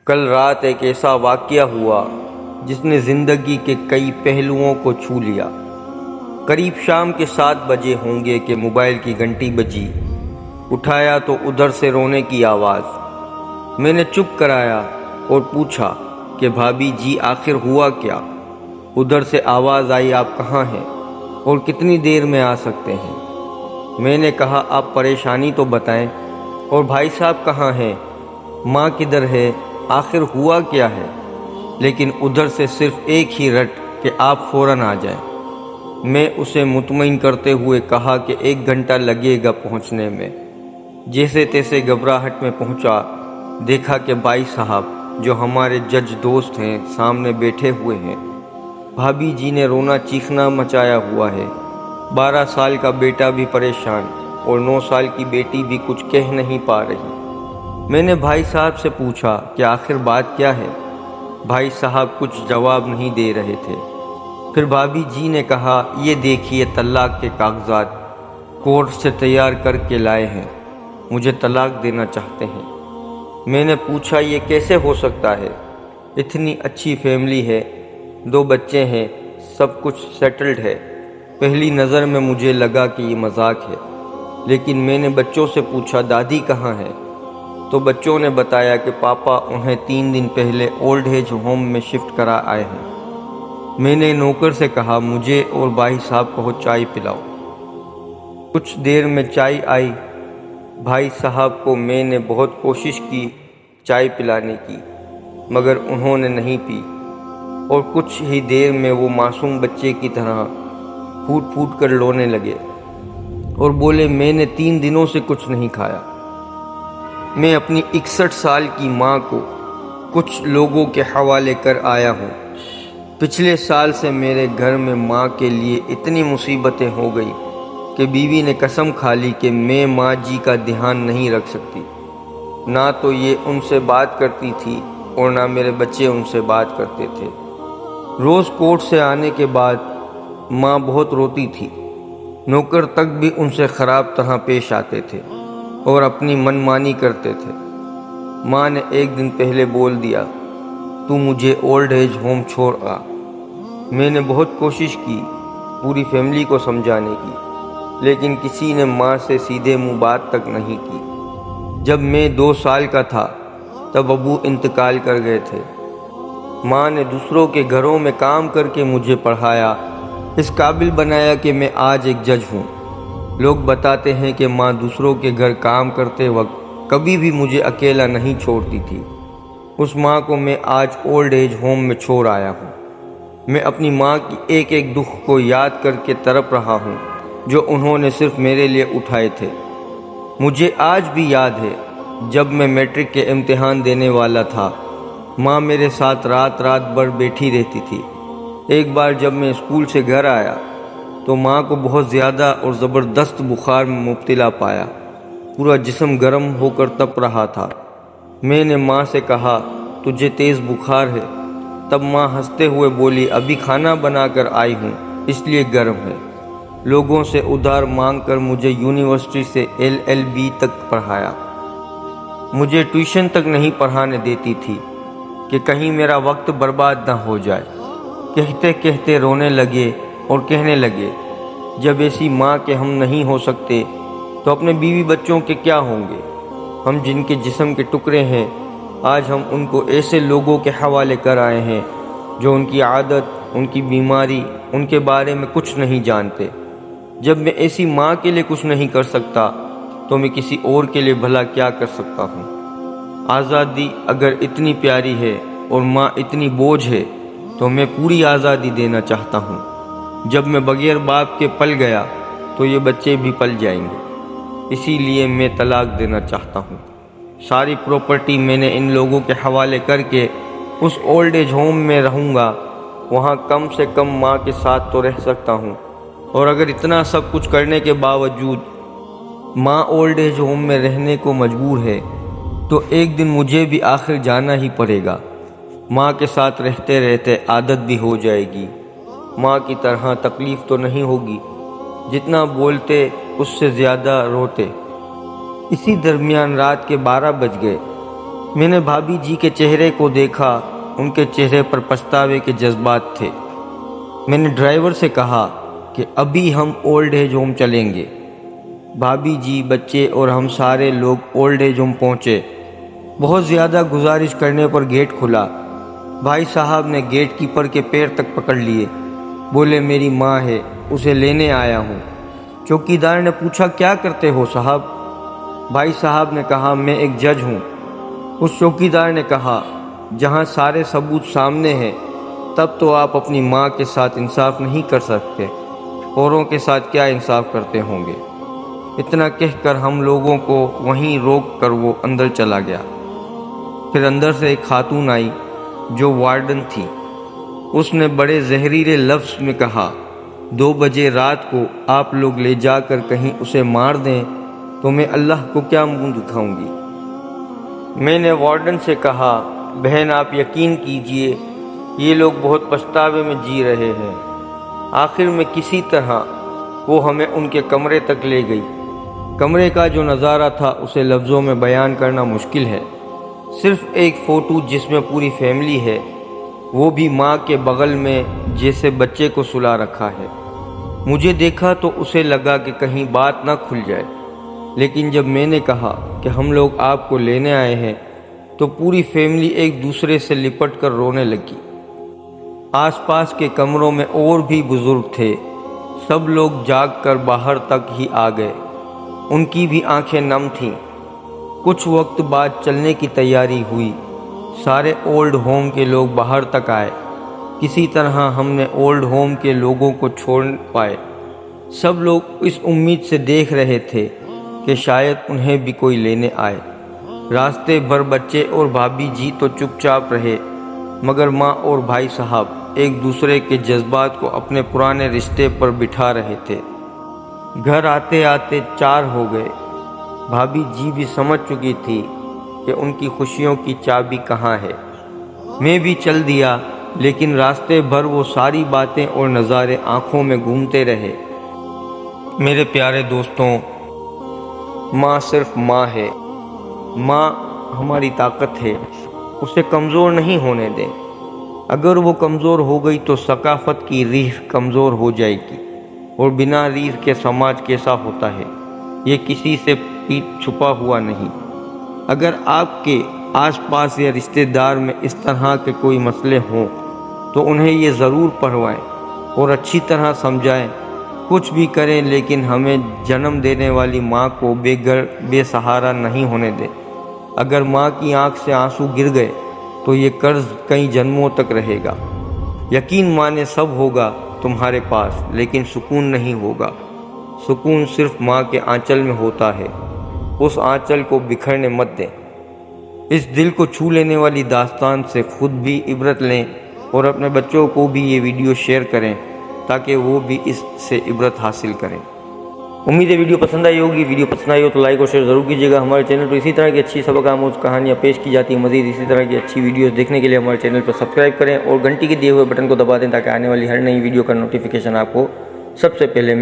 کل رات ایک ایسا واقعہ ہوا جس نے زندگی کے کئی پہلوؤں کو چھو لیا۔ قریب شام کے 7 بجے ہوں گے کہ موبائل کی گھنٹی بجی۔ اٹھایا تو ادھر سے رونے کی آواز۔ میں نے چپ کرایا اور پوچھا کہ بھابھی جی آخر ہوا کیا؟ ادھر سے آواز آئی، آپ کہاں ہیں اور کتنی دیر میں آ سکتے ہیں؟ میں نے کہا آپ پریشانی تو بتائیں، اور بھائی صاحب کہاں ہیں؟ ماں کدھر ہے؟ آخر ہوا کیا ہے؟ لیکن ادھر سے صرف ایک ہی رٹ کہ آپ فوراً آ جائیں۔ میں اسے مطمئن کرتے ہوئے کہا کہ 1 گھنٹہ لگے گا پہنچنے میں۔ جیسے تیسے گھبراہٹ میں پہنچا، دیکھا کہ بھائی صاحب جو ہمارے جج دوست ہیں سامنے بیٹھے ہوئے ہیں۔ بھابھی جی نے رونا چیخنا مچایا ہوا ہے۔ 12 سال کا بیٹا بھی پریشان اور 9 سال کی بیٹی بھی کچھ کہہ نہیں پا رہی۔ میں نے بھائی صاحب سے پوچھا کہ آخر بات کیا ہے؟ بھائی صاحب کچھ جواب نہیں دے رہے تھے۔ پھر بھابھی جی نے کہا، یہ دیکھیے طلاق کے کاغذات کورٹ سے تیار کر کے لائے ہیں، مجھے طلاق دینا چاہتے ہیں۔ میں نے پوچھا یہ کیسے ہو سکتا ہے؟ اتنی اچھی فیملی ہے، 2 بچے ہیں، سب کچھ سیٹلڈ ہے۔ پہلی نظر میں مجھے لگا کہ یہ مذاق ہے، لیکن میں نے بچوں سے پوچھا دادی کہاں ہے؟ تو بچوں نے بتایا کہ پاپا انہیں 3 دن پہلے اولڈ ایج ہوم میں شفٹ کرا آئے ہیں۔ میں نے نوکر سے کہا مجھے اور بھائی صاحب کو چائے پلاؤ۔ کچھ دیر میں چائے آئی۔ بھائی صاحب کو میں نے بہت کوشش کی چائے پلانے کی، مگر انہوں نے نہیں پی، اور کچھ ہی دیر میں وہ معصوم بچے کی طرح پھوٹ پھوٹ کر رونے لگے اور بولے میں نے 3 دنوں سے کچھ نہیں کھایا۔ میں اپنی 61 سال کی ماں کو کچھ لوگوں کے حوالے کر آیا ہوں۔ پچھلے سال سے میرے گھر میں ماں کے لیے اتنی مصیبتیں ہو گئی کہ بیوی نے قسم کھا لی کہ میں ماں جی کا دھیان نہیں رکھ سکتی۔ نہ تو یہ ان سے بات کرتی تھی اور نہ میرے بچے ان سے بات کرتے تھے۔ روز کورٹ سے آنے کے بعد ماں بہت روتی تھی۔ نوکر تک بھی ان سے خراب طرح پیش آتے تھے اور اپنی من مانی کرتے تھے۔ ماں نے 1 دن پہلے بول دیا، تو مجھے اولڈ ایج ہوم چھوڑ آ۔ میں نے بہت کوشش کی پوری فیملی کو سمجھانے کی، لیکن کسی نے ماں سے سیدھے منہ بات تک نہیں کی۔ جب میں 2 سال کا تھا تب ابو انتقال کر گئے تھے۔ ماں نے دوسروں کے گھروں میں کام کر کے مجھے پڑھایا، اس قابل بنایا کہ میں آج ایک جج ہوں۔ لوگ بتاتے ہیں کہ ماں دوسروں کے گھر کام کرتے وقت کبھی بھی مجھے اکیلا نہیں چھوڑتی تھی۔ اس ماں کو میں آج اولڈ ایج ہوم میں چھوڑ آیا ہوں۔ میں اپنی ماں کی ایک ایک دکھ کو یاد کر کے تڑپ رہا ہوں جو انہوں نے صرف میرے لیے اٹھائے تھے۔ مجھے آج بھی یاد ہے جب میں میٹرک کے امتحان دینے والا تھا، ماں میرے ساتھ رات رات بھر بیٹھی رہتی تھی۔ ایک بار جب میں اسکول سے گھر آیا تو ماں کو بہت زیادہ اور زبردست بخار میں مبتلا پایا۔ پورا جسم گرم ہو کر تپ رہا تھا۔ میں نے ماں سے کہا تجھے تیز بخار ہے؟ تب ماں ہنستے ہوئے بولی ابھی کھانا بنا کر آئی ہوں اس لیے گرم ہے۔ لوگوں سے ادھار مانگ کر مجھے یونیورسٹی سے LLB تک پڑھایا۔ مجھے ٹیوشن تک نہیں پڑھانے دیتی تھی کہ کہیں میرا وقت برباد نہ ہو جائے۔ کہتے کہتے رونے لگے اور کہنے لگے جب ایسی ماں کے ہم نہیں ہو سکتے تو اپنے بیوی بچوں کے کیا ہوں گے؟ ہم جن کے جسم کے ٹکڑے ہیں، آج ہم ان کو ایسے لوگوں کے حوالے کر آئے ہیں جو ان کی عادت، ان کی بیماری، ان کے بارے میں کچھ نہیں جانتے۔ جب میں ایسی ماں کے لیے کچھ نہیں کر سکتا تو میں کسی اور کے لیے بھلا کیا کر سکتا ہوں؟ آزادی اگر اتنی پیاری ہے اور ماں اتنی بوجھ ہے تو میں پوری آزادی دینا چاہتا ہوں۔ جب میں بغیر باپ کے پل گیا تو یہ بچے بھی پل جائیں گے۔ اسی لیے میں طلاق دینا چاہتا ہوں۔ ساری پراپرٹی میں نے ان لوگوں کے حوالے کر کے اس اولڈ ایج ہوم میں رہوں گا۔ وہاں کم سے کم ماں کے ساتھ تو رہ سکتا ہوں، اور اگر اتنا سب کچھ کرنے کے باوجود ماں اولڈ ایج ہوم میں رہنے کو مجبور ہے تو ایک دن مجھے بھی آخر جانا ہی پڑے گا۔ ماں کے ساتھ رہتے رہتے عادت بھی ہو جائے گی۔ ماں کی طرح تکلیف تو نہیں ہوگی، جتنا بولتے اس سے زیادہ روتے۔ اسی درمیان رات کے 12 بج گئے۔ میں نے بھابھی جی کے چہرے کو دیکھا، ان کے چہرے پر پچھتاوے کے جذبات تھے۔ میں نے ڈرائیور سے کہا کہ ابھی ہم اولڈ ایج ہوم چلیں گے۔ بھابھی جی، بچے اور ہم سارے لوگ اولڈ ایج ہوم پہنچے۔ بہت زیادہ گزارش کرنے پر گیٹ کھلا۔ بھائی صاحب نے گیٹ کیپر کے پیر تک پکڑ لیے، بولے میری ماں ہے، اسے لینے آیا ہوں۔ چوکیدار نے پوچھا کیا کرتے ہو صاحب؟ بھائی صاحب نے کہا میں ایک جج ہوں۔ اس چوکیدار نے کہا جہاں سارے ثبوت سامنے ہیں تب تو آپ اپنی ماں کے ساتھ انصاف نہیں کر سکتے، اوروں کے ساتھ کیا انصاف کرتے ہوں گے؟ اتنا کہہ کر ہم لوگوں کو وہیں روک کر وہ اندر چلا گیا۔ پھر اندر سے ایک خاتون آئی جو وارڈن تھی۔ اس نے بڑے زہریلے لفظ میں کہا 2 بجے رات کو آپ لوگ لے جا کر کہیں اسے مار دیں تو میں اللہ کو کیا منہ دکھاؤں گی؟ میں نے وارڈن سے کہا بہن آپ یقین کیجئے یہ لوگ بہت پچھتاوے میں جی رہے ہیں۔ آخر میں کسی طرح وہ ہمیں ان کے کمرے تک لے گئی۔ کمرے کا جو نظارہ تھا اسے لفظوں میں بیان کرنا مشکل ہے۔ صرف ایک فوٹو جس میں پوری فیملی ہے، وہ بھی ماں کے بغل میں جیسے بچے کو سلا رکھا ہے۔ مجھے دیکھا تو اسے لگا کہ کہیں بات نہ کھل جائے، لیکن جب میں نے کہا کہ ہم لوگ آپ کو لینے آئے ہیں تو پوری فیملی ایک دوسرے سے لپٹ کر رونے لگی۔ آس پاس کے کمروں میں اور بھی بزرگ تھے، سب لوگ جاگ کر باہر تک ہی آ گئے۔ ان کی بھی آنکھیں نم تھیں۔ کچھ وقت بعد چلنے کی تیاری ہوئی۔ سارے اولڈ ہوم کے لوگ باہر تک آئے۔ کسی طرح ہم نے اولڈ ہوم کے لوگوں کو چھوڑ پائے۔ سب لوگ اس امید سے دیکھ رہے تھے کہ شاید انہیں بھی کوئی لینے آئے۔ راستے بھر بچے اور بھابھی جی تو چپ چاپ رہے، مگر ماں اور بھائی صاحب ایک دوسرے کے جذبات کو اپنے پرانے رشتے پر بٹھا رہے تھے۔ گھر آتے آتے 4 ہو گئے۔ بھابھی جی بھی سمجھ چکی تھی کہ ان کی خوشیوں کی چابی کہاں ہے۔ میں بھی چل دیا، لیکن راستے بھر وہ ساری باتیں اور نظارے آنکھوں میں گھومتے رہے۔ میرے پیارے دوستوں، ماں صرف ماں ہے۔ ماں ہماری طاقت ہے، اسے کمزور نہیں ہونے دیں۔ اگر وہ کمزور ہو گئی تو ثقافت کی ریڑھ کمزور ہو جائے گی، اور بنا ریڑھ کے سماج کیسا ہوتا ہے یہ کسی سے پیچھے چھپا ہوا نہیں۔ اگر آپ کے آس پاس یا رشتہ دار میں اس طرح کے کوئی مسئلے ہوں تو انہیں یہ ضرور پڑھوائیں اور اچھی طرح سمجھائیں۔ کچھ بھی کریں لیکن ہمیں جنم دینے والی ماں کو بے گھر بے سہارا نہیں ہونے دیں۔ اگر ماں کی آنکھ سے آنسو گر گئے تو یہ قرض کئی جنموں تک رہے گا۔ یقین مانے سب ہوگا تمہارے پاس، لیکن سکون نہیں ہوگا۔ سکون صرف ماں کے آنچل میں ہوتا ہے۔ اس آنچل کو بکھرنے مت دیں۔ اس دل کو چھو لینے والی داستان سے خود بھی عبرت لیں اور اپنے بچوں کو بھی یہ ویڈیو شیئر کریں تاکہ وہ بھی اس سے عبرت حاصل کریں۔ امید ہے ویڈیو پسند آئی ہوگی۔ ویڈیو پسند آئی ہو تو لائک اور شیئر ضرور کیجیے گا۔ ہمارے چینل پر اسی طرح کی اچھی سبق آموز کہانیاں پیش کی جاتی ہیں۔ مزید اسی طرح کی اچھی ویڈیوز دیکھنے کے لیے ہمارے چینل پر سبسکرائب کریں اور گھنٹی کے دیے ہوئے بٹن کو دبا دیں تاکہ آنے والی ہر نئی ویڈیو کا نوٹیفیکیشن آپ کو سب سے پہلے